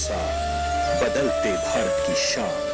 साथ बदलते भारत की शान।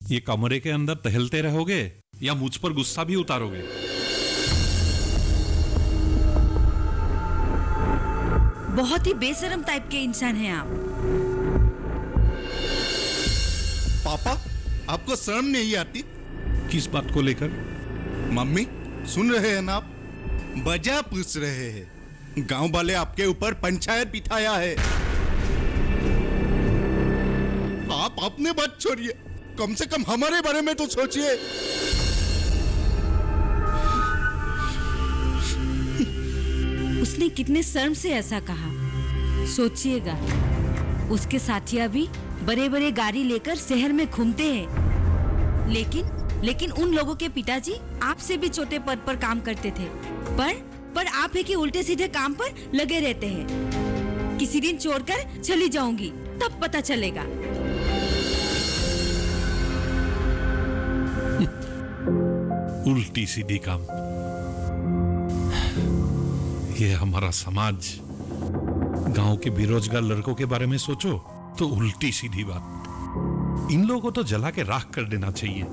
ये कमरे के अंदर टहलते रहोगे या मुझ पर गुस्सा भी उतारोगे? बहुत ही बेशरम टाइप के इंसान हैं आप। पापा, आपको शर्म नहीं आती? किस बात को लेकर? मम्मी सुन रहे हैं ना आप? वजह पूछ रहे हैं। गांव वाले आपके ऊपर पंचायत बिठाया है। आप अपने बात छोड़िए, कम से कम हमारे बारे में तो सोचिए। उसने कितने शर्म से ऐसा कहा, सोचिएगा। उसके साथिया भी बड़े बड़े गाड़ी लेकर शहर में घूमते हैं, लेकिन उन लोगों के पिताजी आपसे भी छोटे पद पर काम करते थे। पर आप है कि उल्टे सीधे काम पर लगे रहते हैं। किसी दिन छोड़कर चली जाऊंगी, तब पता चलेगा। उल्टी सीधी काम। ये हमारा समाज। गांव के बेरोजगार लड़कों के बारे में सोचो तो उल्टी सीधी बात। इन लोगों को तो जला के राख कर देना चाहिए।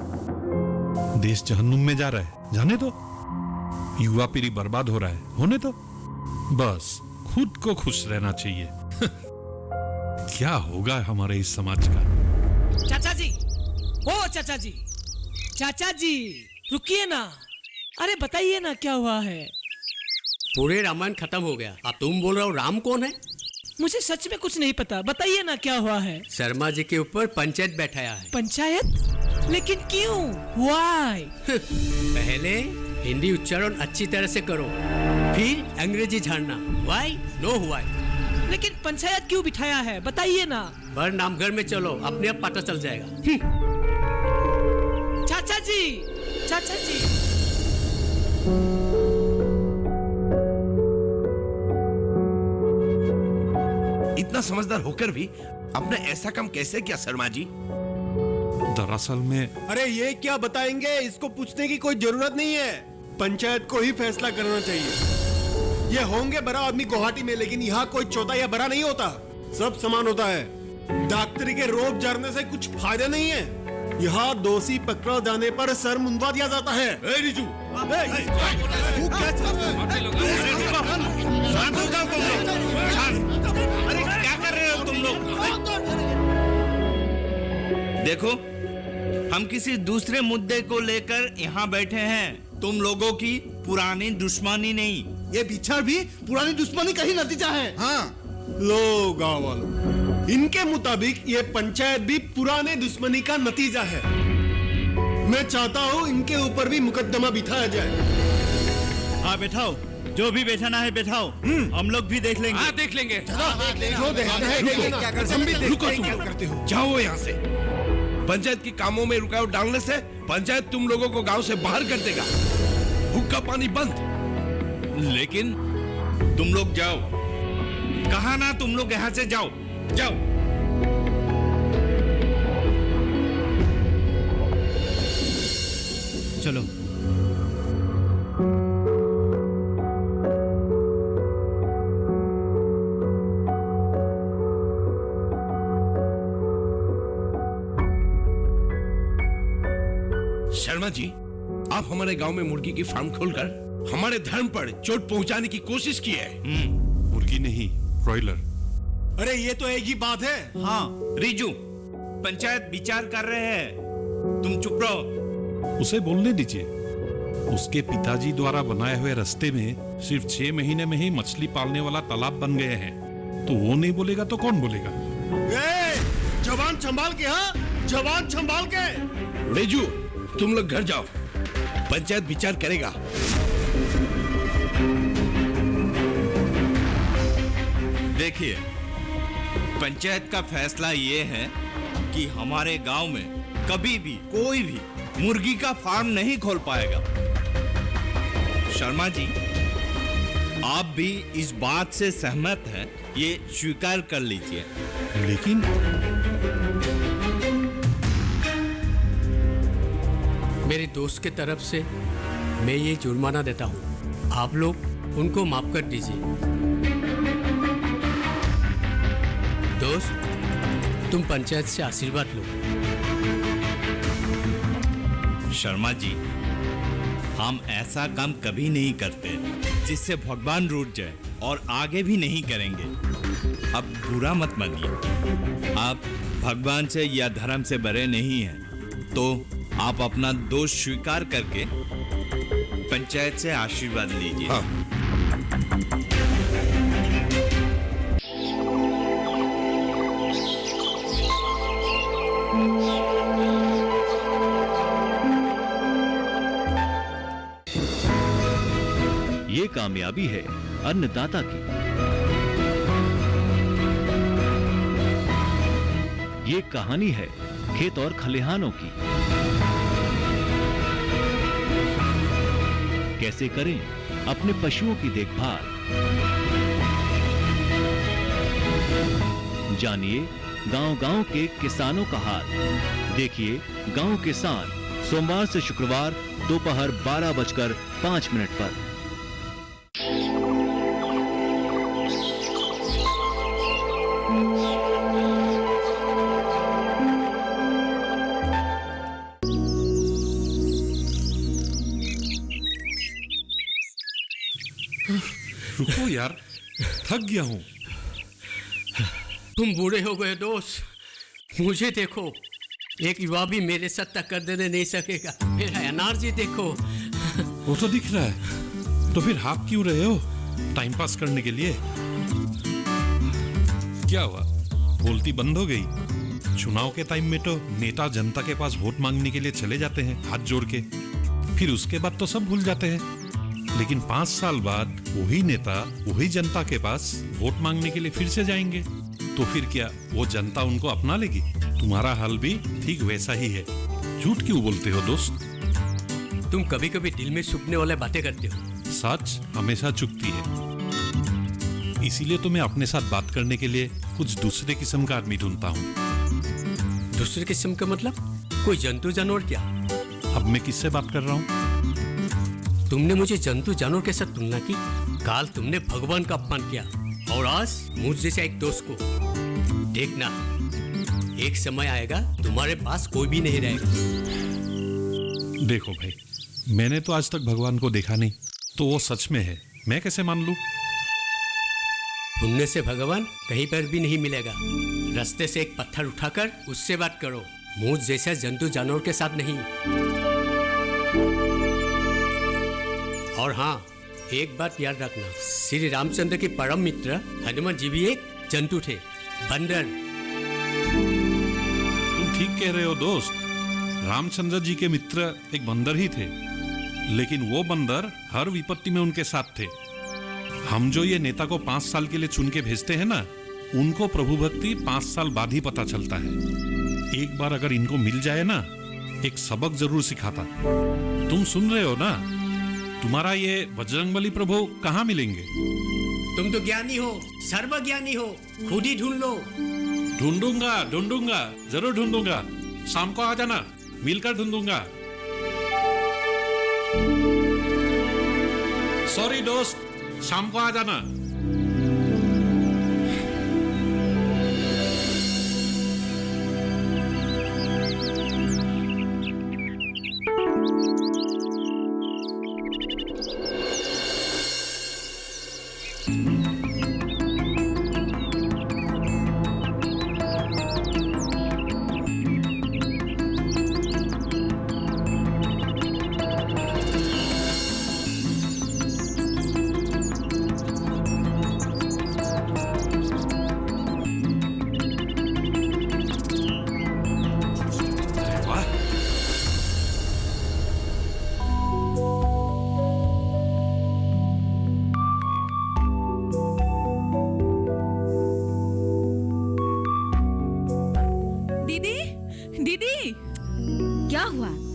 देश जहन्नुम में जा रहा है, जाने दो। युवा पीढ़ी बर्बाद हो रहा है, होने दो। बस खुद को खुश रहना चाहिए। क्या होगा हमारे इस समाज का? चाचा जी, ओ चाचा जी, चाचा जी रुकिए ना। अरे बताइए ना क्या हुआ है? पूरे रामायण खत्म हो गया। अब तुम बोल रहे हो राम कौन है? मुझे सच में कुछ नहीं पता, बताइए ना क्या हुआ है? शर्मा जी के ऊपर पंचायत बैठाया है। पंचायत? लेकिन क्यों? व्हाई? पहले हिंदी उच्चारण अच्छी तरह से करो, फिर अंग्रेजी झाड़ना। Why know why. लेकिन पंचायत क्यों बिठाया है, बताइए ना। बर नामघर में चलो, अपने आप पता चल जाएगा। चाचा जी, चाचा जी। इतना समझदार होकर भी आपने ऐसा काम कैसे किया शर्मा जी? दरअसल में अरे ये क्या बताएंगे, इसको पूछने की कोई जरूरत नहीं है। पंचायत को ही फैसला करना चाहिए। ये होंगे बड़ा आदमी गुवाहाटी में, लेकिन यहाँ कोई छोटा या बड़ा नहीं होता, सब समान होता है। डॉक्टरी के रोग जरने से कुछ फायदा नहीं है। यहाँ दोषी पकड़ा जाने पर सर मुंडवा दिया जाता है। रिजू, अरे क्या कर रहे हो तुम लोग? देखो, हम किसी दूसरे मुद्दे को लेकर यहाँ बैठे हैं। तुम लोगों की पुरानी दुश्मनी नहीं। ये बिछड़ भी पुरानी दुश्मनी का ही नतीजा है। हाँ, लो गाँव वालों, इनके मुताबिक ये पंचायत भी पुराने दुश्मनी का नतीजा है। मैं चाहता हूँ इनके ऊपर भी मुकदमा बिठाया जाए। हाँ बैठाओ, जो भी बैठाना है बैठाओ। हम लोग भी देख लेंगे। हाँ देख लेंगे। जो देखना है रुको तुम, जाओ यहाँ से। पंचायत के कामों में रुकावट डालने से पंचायत तुम लोगों को गांव से बाहर कर देगा। हुक्का पानी बंद। लेकिन तुम लोग जाओ। कहा ना तुम लोग यहाँ से जाओ, जाओ। चलो। शर्मा जी, आप हमारे गांव में मुर्गी की फार्म खोलकर हमारे धर्म पर चोट पहुंचाने की कोशिश की है। मुर्गी नहीं, ब्रॉयलर। अरे ये तो एक ही बात है। हाँ रिजू, पंचायत विचार कर रहे हैं, तुम चुप रहो। उसे बोलने दीजिए। उसके पिताजी द्वारा बनाए हुए रास्ते में सिर्फ 6 महीने में ही मछली पालने वाला तालाब बन गए हैं, तो वो नहीं बोलेगा तो कौन बोलेगा? जवान संभाल के, हाँ जवान संभाल के। रेजू, तुम लोग घर जाओ, पंचायत विचार करेगा। देखिए, पंचायत का फैसला ये है कि हमारे गांव में कभी भी कोई भी मुर्गी का फार्म नहीं खोल पाएगा। शर्मा जी, आप भी इस बात से सहमत हैं, ये स्वीकार कर लीजिए। लेकिन मेरे दोस्त के तरफ से मैं ये जुर्माना देता हूँ, आप लोग उनको माफ कर दीजिए। दोस्त, तुम पंचायत से आशीर्वाद लो। शर्मा जी, हम ऐसा काम कभी नहीं करते जिससे भगवान रूठ जाए, और आगे भी नहीं करेंगे। अब बुरा मत मानिए, आप भगवान से या धर्म से बड़े नहीं हैं, तो आप अपना दोष स्वीकार करके पंचायत से आशीर्वाद लीजिए। हाँ। ये कामयाबी है अन्नदाता की। ये कहानी है खेत और खलिहानों की। कैसे करें अपने पशुओं की देखभाल, जानिए गांव-गांव के किसानों का हाल। देखिए गांव किसान, सोमवार से शुक्रवार दोपहर 12:05 पर। रुको यार, थक गया हूं। तुम बूढ़े हो गए दोस्त, मुझे देखो, एक युवा भी मेरे साथ टक्कर देने नहीं सकेगा। मेरा एनर्जी देखो। वो तो दिख रहा है, तो फिर हाफ क्यों रहे हो? टाइम पास करने के लिए? क्या हुआ, बोलती बंद हो गई? चुनाव के टाइम में तो नेता जनता के पास वोट मांगने के लिए चले जाते हैं हाथ जोड़ के, फिर उसके बाद तो सब भूल जाते हैं। लेकिन 5 साल बाद वही नेता वही जनता के पास वोट मांगने के लिए फिर से जाएंगे, तो फिर क्या वो जनता उनको अपना लेगी? तुम्हारा हाल भी ठीक वैसा ही है। झूठ क्यों बोलते हो दोस्त? तुम कभी कभी दिल में छुपने वाले बातें करते हो। सच हमेशा चुपती है, इसीलिए तो मैं अपने साथ बात करने के लिए कुछ दूसरे किस्म का आदमी ढूंढता हूँ। दूसरे किस्म का मतलब? कोई जंतु जानवर क्या? अब मैं किससे बात कर रहा हूँ? तुमने मुझे जंतु जानवर के साथ तुलना की। काल तुमने भगवान का अपमान किया, और आज मुझ जैसे एक दोस्त को। देखना, एक समय आएगा तुम्हारे पास कोई भी नहीं रहेगा। देखो भाई, मैंने तो आज तक भगवान को देखा नहीं, तो वो सच में है, मैं कैसे मान लूं? पुण्य से भगवान कहीं पर भी नहीं मिलेगा। रास्ते से एक पत्थर उठाकर उससे बात करो, मुझ जैसा जंतु जानवर के साथ नहीं। और हाँ, एक बात याद रखना, श्री रामचंद्र के परम मित्र हनुमान जी भी एक जंतु थे, बंदर। तुम ठीक कह रहे हो दोस्त, रामचंद्र जी के मित्र एक बंदर ही थे, लेकिन वो बंदर हर विपत्ति में उनके साथ थे। हम जो ये नेता को 5 साल के लिए चुन के भेजते हैं ना, उनको प्रभु भक्ति 5 साल बाद ही पता चलता है। एक बार अगर इनको मिल जाए ना, एक सबक जरूर सिखाता। तुम सुन रहे हो ना? तुम्हारा ये बजरंगबली प्रभु कहाँ मिलेंगे? तुम तो ज्ञानी हो, सर्वज्ञानी हो, खुद ही ढूंढ लो। ढूंढूंगा, जरूर ढूंढूंगा। शाम को आ जाना, मिलकर ढूंढूंगा। सॉरी दोस्त, शाम को आ जाना।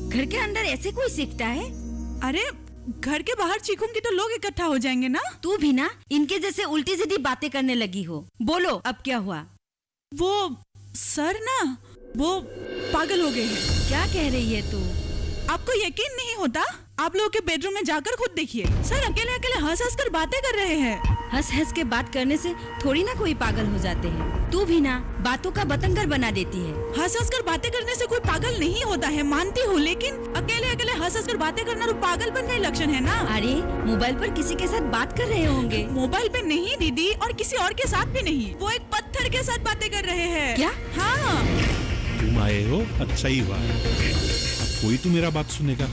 घर के अंदर ऐसे कोई सीखता है? अरे घर के बाहर चीखूंगी तो लोग इकट्ठा हो जाएंगे ना। तू भी ना इनके जैसे उल्टी सीधी बातें करने लगी हो। बोलो अब क्या हुआ? वो सर ना वो पागल हो गए हैं। क्या कह रही है तू? आपको यकीन नहीं होता? आप लोगों के बेडरूम में जाकर खुद देखिए। सर अकेले अकेले हंस हंस कर बातें कर रहे हैं। हंस हंस के बात करने से थोड़ी ना कोई पागल हो जाते हैं। तू भी ना बातों का बतंगर बना देती है। हंस हंस कर बातें करने से कोई पागल नहीं होता है, मानती हूँ, लेकिन अकेले अकेले हंस हंस कर बातें करना तो पागलपन का लक्षण है ना। अरे मोबाइल पर किसी के साथ बात कर रहे होंगे। मोबाइल पे नहीं दीदी, और किसी और के साथ भी नहीं। वो एक पत्थर के साथ बातें कर रहे हैं। क्या? हाँ। तुम आए हो, अच्छा ही हुआ। अब कोई तो मेरा बात सुनेगा,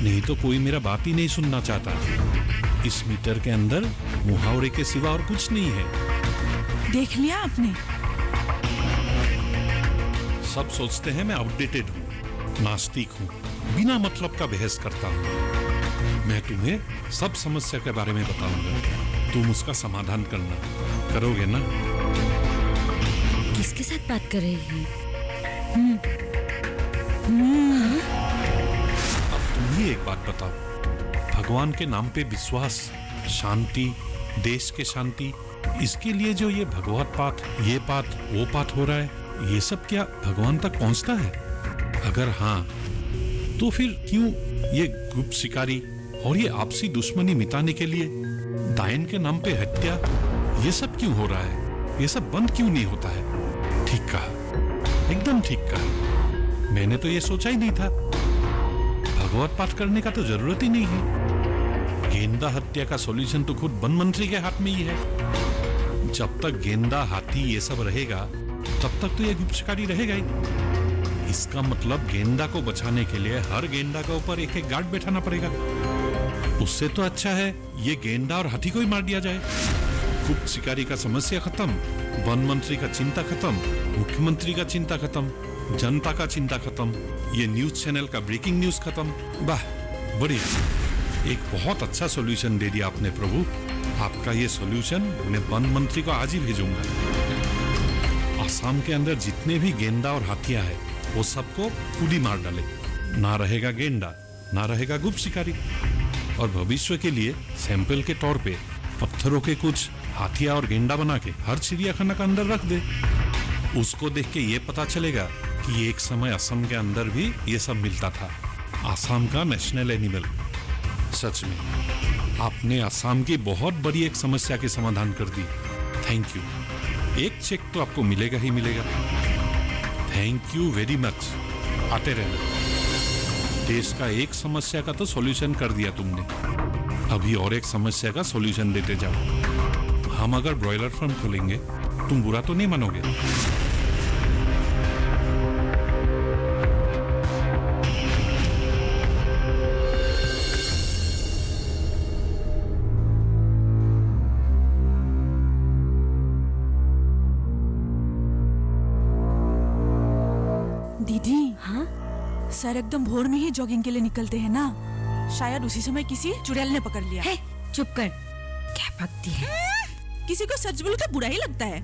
नहीं तो कोई मेरा बात ही नहीं सुनना चाहता। इस मीटर के अंदर मुहावरे के सिवा और कुछ नहीं है। देख लिया आपने? सब सोचते हैं मैं आउटडेटेड हूँ, नास्तिक हूँ, बिना मतलब का बहस करता हूँ। मैं तुम्हें सब समस्या के बारे में बताऊंगा, तुम उसका समाधान करना। करोगे ना? किसके साथ बात कर रही है? अब तुम ही एक बात बताओ, भगवान के नाम पे विश्वास, शांति, देश के शांति, इसके लिए जो ये भगवत पाठ, ये पाठ, वो पाठ हो रहा है, ये सब क्या भगवान तक पहुंचता है? अगर हाँ, तो फिर क्यों ये गुप्त शिकारी और ये आपसी दुश्मनी मिटाने के लिए दायन के नाम पे हत्या, ये सब क्यों हो रहा है? ये सब बंद क्यों नहीं होता है? ठीक कहा, एकदम ठीक कहा। मैंने तो ये सोचा ही नहीं था। भगवत पाठ करने का तो जरूरत ही नहीं है। गेंदा हत्या का सॉल्यूशन तो खुद वन मंत्री के हाथ में ही है। जब तक गेंदा, हाथी ये सब रहेगा, तब तक तो ये गुप्त शिकारी रहेगा ही। इसका मतलब गेंदा को बचाने के लिए हर गेंदा के ऊपर एक एक गार्ड बैठाना पड़ेगा। उससे तो अच्छा है ये गेंदा और हाथी को ही मार दिया जाए। गुप्त शिकारी का समस्या खत्म, वन मंत्री का चिंता खत्म, मुख्यमंत्री का चिंता खत्म, जनता का चिंता खत्म, ये न्यूज चैनल का ब्रेकिंग न्यूज खत्म। वाह, बढ़िया, एक बहुत अच्छा सॉल्यूशन दे दिया आपने प्रभु। आपका ये सॉल्यूशन मैं वन मंत्री को आज ही भेजूंगा। आसाम के अंदर जितने भी गेंदा और हाथियां हैं, वो सबको पूरी मार डाले। ना रहेगा गेंदा, ना रहेगा गुप्त शिकारी। और भविष्य के लिए सैंपल के तौर पे पत्थरों के कुछ हाथियां और गेंडा बना के हर चिड़ियाखाना का अंदर रख दे। उसको देख के ये पता चलेगा कि एक समय असम के अंदर भी ये सब मिलता था। आसाम का नेशनल एनिमल। सच में आपने आसाम की बहुत बड़ी एक समस्या के समाधान कर दी। Thank you. एक चेक तो आपको मिलेगा ही मिलेगा। Thank you very much. आते रहना। देश का एक समस्या का तो सॉल्यूशन कर दिया तुमने, अभी और एक समस्या का सॉल्यूशन देते जाओ। हम अगर ब्रॉयलर फार्म खोलेंगे, तुम बुरा तो नहीं मानोगे? दीदी, हाँ? सर एकदम भोर में ही जॉगिंग के लिए निकलते हैं ना, शायद उसी समय किसी चुड़ैल ने पकड़ लिया। है, चुप कर। क्या भक्ति है? किसी को सच बोलो तो बुरा ही लगता है।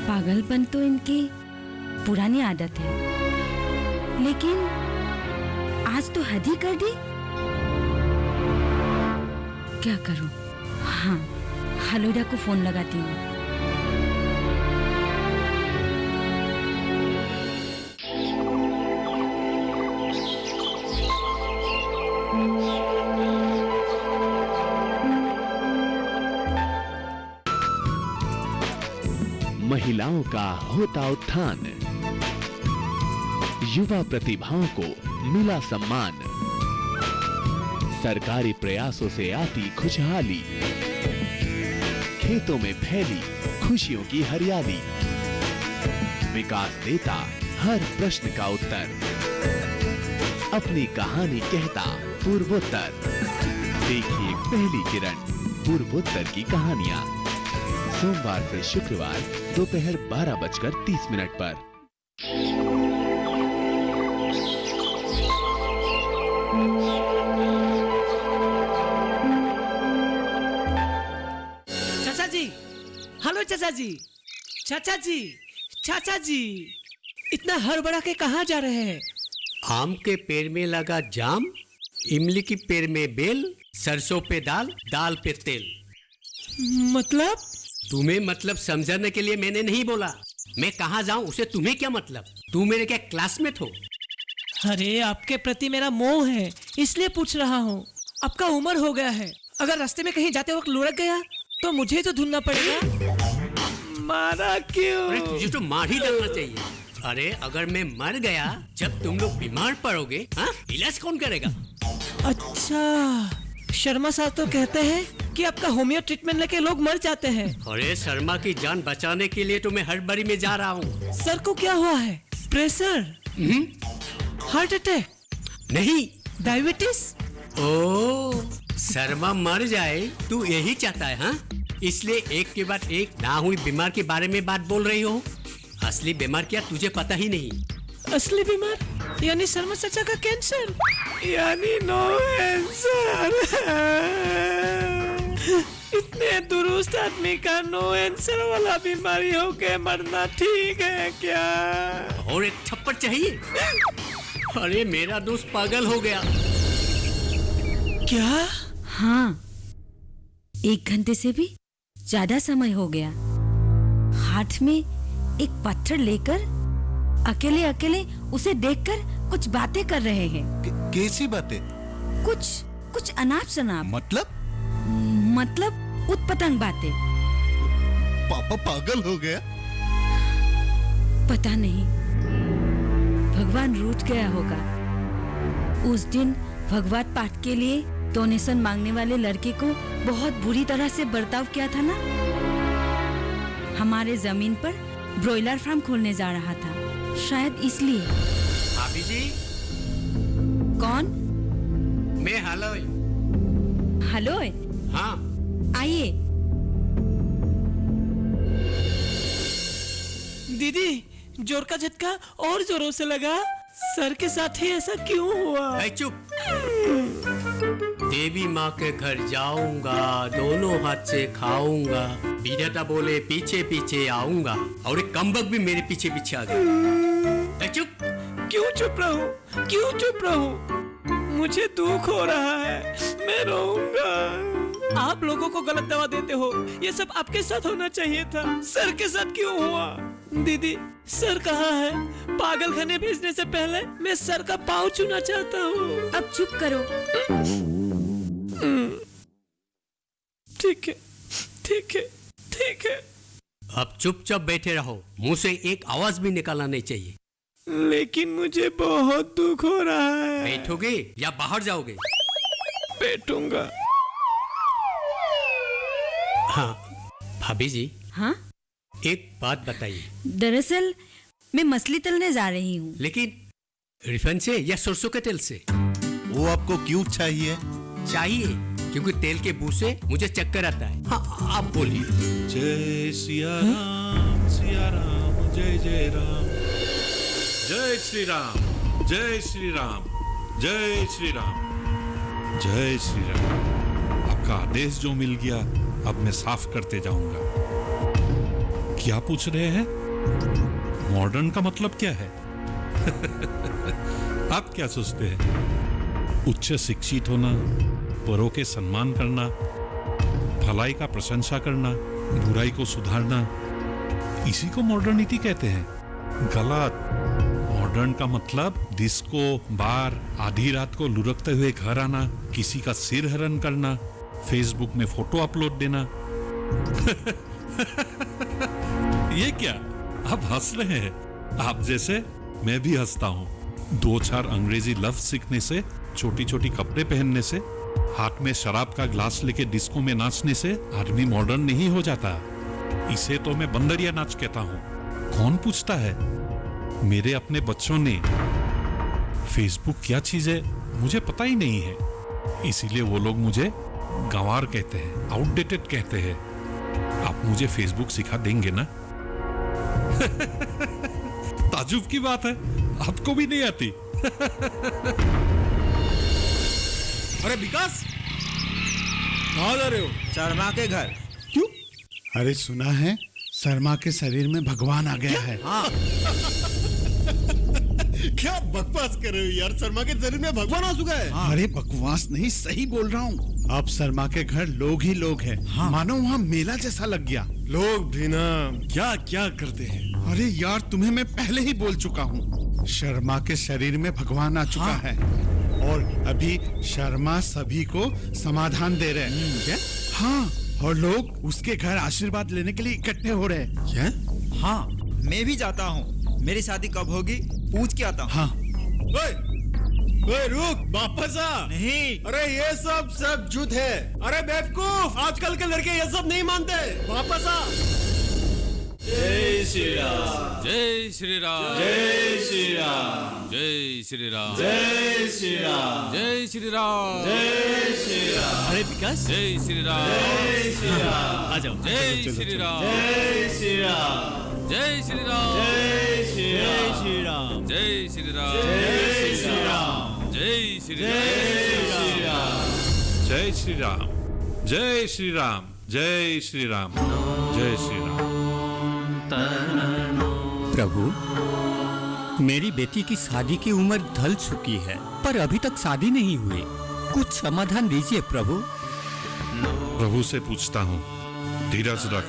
पागलपन तो इनकी पुरानी आदत है, लेकिन आज तो हद ही कर दी। क्या करूं? हाँ, हालोडा को फोन लगाती हूँ। महिलाओं का होता उत्थान, युवा प्रतिभाओं को मिला सम्मान, सरकारी प्रयासों से आती खुशहाली, खेतों में फैली खुशियों की हरियाली, विकास देता हर प्रश्न का उत्तर, अपनी कहानी कहता पूर्वोत्तर। देखिए पहली किरण पूर्वोत्तर की कहानियां, सोमवार से शुक्रवार दोपहर 12:30 पर। हेलो चाचा जी, चाचा जी, चाचा जी, इतना हड़बड़ा के कहाँ जा रहे हैं? आम के पेड़ में लगा जाम, इमली की पेड़ में बेल, सरसों पे दाल, दाल पे तेल। मतलब? तुम्हें मतलब समझाने के लिए मैंने नहीं बोला। मैं कहाँ जाऊं उसे तुम्हें क्या मतलब? तुम मेरे क्या क्लासमेट हो? अरे आपके प्रति मेरा मोह है, इसलिए पूछ रहा हूँ। आपका उम्र हो गया है, अगर रास्ते में कहीं जाते वक्त लुढ़क गया तो मुझे तो ढूंढना पड़ेगा। मारा क्यों? अरे तुझे तो मार ही डालना चाहिए। अरे अगर मैं मर गया जब तुम लोग बीमार पड़ोगे, हाँ, इलाज कौन करेगा? अच्छा, शर्मा साहब तो कहते हैं कि आपका होमियो ट्रीटमेंट लेके लोग मर जाते हैं। अरे शर्मा की जान बचाने के लिए तो मैं हड़बड़ी में जा रहा हूँ। सर को क्या हुआ है? प्रेशर? Heart attack? नहीं। डायबिटीज? ओ, शर्मा मर जाए तू यही चाहता है, हाँ? इसलिए एक के बाद एक ना हुई बीमार के बारे में बात बोल रही हो। असली बीमार क्या तुझे पता ही नहीं। असली बीमार यानी शर्मा चाचा का कैंसर, यानी नो आंसर। इतने दुरुस्त आदमी का नो आंसर वाला बीमारी हो के मरना ठीक है क्या? और एक थप्पड़ चाहिए? अरे मेरा दोस्त पागल हो गया। क्या? हाँ, 1 घंटे से भी ज्यादा समय हो गया। हाथ में एक पत्थर लेकर अकेले अकेले उसे देखकर कुछ बातें कर रहे हैं। कैसी बातें? कुछ अनाप शनाप। मतलब उतपतंग बातें। पापा पागल हो गया? पता नहीं, भगवान रूठ गया होगा। उस दिन भगवत पाठ के लिए डोनेशन मांगने वाले लड़के को बहुत बुरी तरह से बर्ताव किया था ना। हमारे जमीन पर ब्रॉयलर फार्म खोलने जा रहा था, शायद इसलिए। भाभी जी। कौन? मैं हलोय। हलोय? हाँ, आइए। दीदी, जोर का झटका और जोरों से लगा। सर के साथ ही ऐसा क्यों हुआ? चुप। देवी माँ के घर जाऊंगा, दोनों हाथ से खाऊंगा। विधाता बोले पीछे पीछे आऊंगा, और एक कमबक भी मेरे पीछे पीछे आ गया। चुप। क्यों चुप रहूं? क्यों चुप रहूं? मुझे दुख हो रहा है, मैं रोऊंगा। आप लोगों को गलत दवा देते हो, ये सब आपके साथ होना चाहिए था। सर के साथ क्यों हुआ? दीदी, सर कहाँ है? पागल खाने भेजने से पहले मैं सर का पाँव छूना चाहता हूँ। अब चुप करो। ठीक है, ठीक है, ठीक है। अब चुपचाप बैठे रहो, मुंह से एक आवाज भी निकालना नहीं चाहिए। लेकिन मुझे बहुत दुख हो रहा है। बैठोगे या बाहर जाओगे? बैठूंगा। हाँ, भाभी जी। हाँ? एक बात बताइए। दरअसल मैं मछली तलने जा रही हूँ। लेकिन रिफाइन से या सरसों के तेल से? वो आपको क्यों चाहिए? चाहिए क्योंकि तेल के बू से मुझे चक्कर आता है। हाँ, आप बोलिए। जय सिया राम, सिया राम, जय जय राम। जय श्री राम, जय श्री राम, जय श्री राम, जय श्री राम। आपका आदेश जो मिल गया, अब मैं साफ करते जाऊंगा। क्या पूछ रहे हैं? मॉडर्न का मतलब क्या है? आप क्या सोचते हैं? उच्च शिक्षित होना, बड़ों के सम्मान करना, भलाई का प्रशंसा करना, बुराई को सुधारना, इसी को मॉडर्निटी कहते हैं। गलत। मॉडर्न का मतलब डिस्को, बार, आधी रात को लुढ़कते हुए घर आना, किसी का सिर हरण करना, फेसबुक में फोटो अपलोड देना। ये क्या? आप हंस रहे हैं? आप जैसे मैं भी हंसता हूँ। 2-4 अंग्रेजी लफ्ज सीखने से, छोटी छोटी कपड़े पहनने से, हाथ में शराब का ग्लास लेके डिस्को में नाचने से आदमी मॉडर्न नहीं हो जाता। इसे तो मैं बंदरिया नाच कहता हूँ। कौन पूछता है? मेरे अपने बच्चों ने फेसबुक क्या चीज है मुझे पता ही नहीं है, इसीलिए वो लोग मुझे गंवार कहते हैं, आउटडेटेड कहते हैं। आप मुझे फेसबुक सिखा देंगे ना? ताजुब की बात है, आपको भी नहीं आती। अरे विकास, कहाँ जा रहे हो? शर्मा के घर। क्यों? अरे सुना है शर्मा के शरीर में भगवान आ गया है। क्या बकवास कर रहे हो यार? शर्मा के शरीर में भगवान आ चुका है। अरे बकवास नहीं, सही बोल रहा हूँ। अब शर्मा के घर लोग ही लोग हैं। मानो वहाँ मेला जैसा लग गया। लोग भी ना क्या क्या करते हैं। अरे यार, तुम्हें मैं पहले ही बोल चुका हूँ, शर्मा के शरीर में भगवान आ चुका है और अभी शर्मा सभी को समाधान दे रहे हैं। क्या? हाँ, और लोग उसके घर आशीर्वाद लेने के लिए इकट्ठे हो रहे हैं। क्या? हाँ, मैं भी जाता हूँ। मेरी शादी कब होगी पूछ के आता हूँ। हाँ। ओए रुक, वापस आ। नहीं। अरे ये सब झूठ है। अरे बेवकूफ, आजकल के लड़के ये सब नहीं मानते। वापस आ। जय श्री राम, जय श्री राम, जय श्री राम, जय श्री राम, जय श्री राम, जय श्री राम, जय श्री राम। अरे विकास, जय श्री राम, जय श्री राम, आ जाओ। जय श्री राम, जय श्री राम, जय श्री राम, जय श्री राम, जय श्री राम, जय श्री राम, जय श्री जय श्री राम, जय श्री राम, जय श्री राम, जय श्री राम, जय श्री राम। प्रभु, मेरी बेटी की शादी की उम्र ढल चुकी है, पर अभी तक शादी नहीं हुई। कुछ समाधान दीजिए प्रभु। प्रभु से पूछता हूँ, धीरज रख।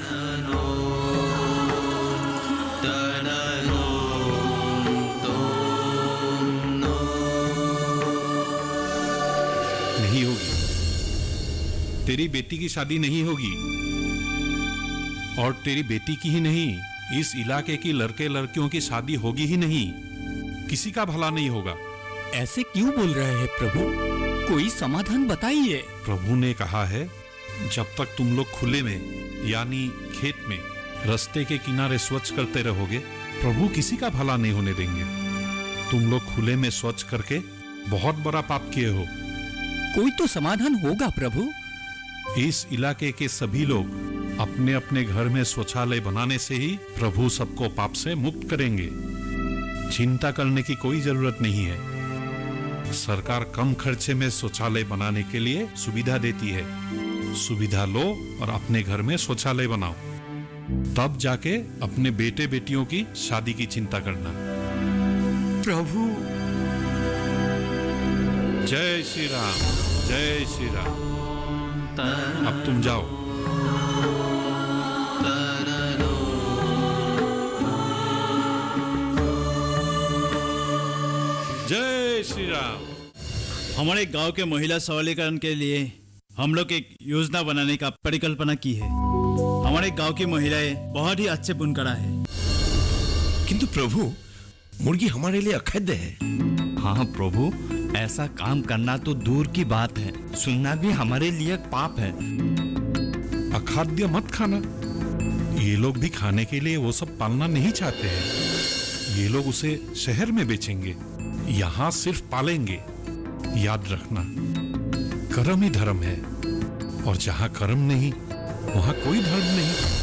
नहीं होगी, तेरी बेटी की शादी नहीं होगी, और तेरी बेटी की ही नहीं, इस इलाके की लड़के लड़कियों की शादी होगी ही नहीं। किसी का भला नहीं होगा। ऐसे क्यों बोल रहे हैं प्रभु? कोई समाधान बताइए। प्रभु ने कहा है, जब तक तुम लोग खुले में यानी खेत में रास्ते के किनारे स्वच्छ करते रहोगे, प्रभु किसी का भला नहीं होने देंगे। तुम लोग खुले में स्वच्छ करके बहुत बड़ा पाप किए हो। कोई तो समाधान होगा प्रभु। इस इलाके के सभी लोग अपने अपने घर में शौचालय बनाने से ही प्रभु सबको पाप से मुक्त करेंगे। चिंता करने की कोई जरूरत नहीं है। सरकार कम खर्चे में शौचालय बनाने के लिए सुविधा देती है। सुविधा लो और अपने घर में शौचालय बनाओ, तब जाके अपने बेटे बेटियों की शादी की चिंता करना। प्रभु। जय श्री राम, जय श्री राम। अब तुम जाओ। जय श्री राम। हमारे गांव के महिला सबलीकरण के लिए हम लोग एक योजना बनाने का परिकल्पना की है। हमारे गांव की महिलाएं बहुत ही अच्छे बुनकरा है। किंतु प्रभु, मुर्गी हमारे लिए अखाद्य है। हाँ प्रभु, ऐसा काम करना तो दूर की बात है, सुनना भी हमारे लिए पाप है। अखाद्य मत खाना। ये लोग भी खाने के लिए वो सब पालना नहीं चाहते हैं। ये लोग उसे शहर में बेचेंगे, यहाँ सिर्फ पालेंगे। याद रखना, कर्म ही धर्म है, और जहाँ कर्म नहीं वहाँ कोई धर्म नहीं।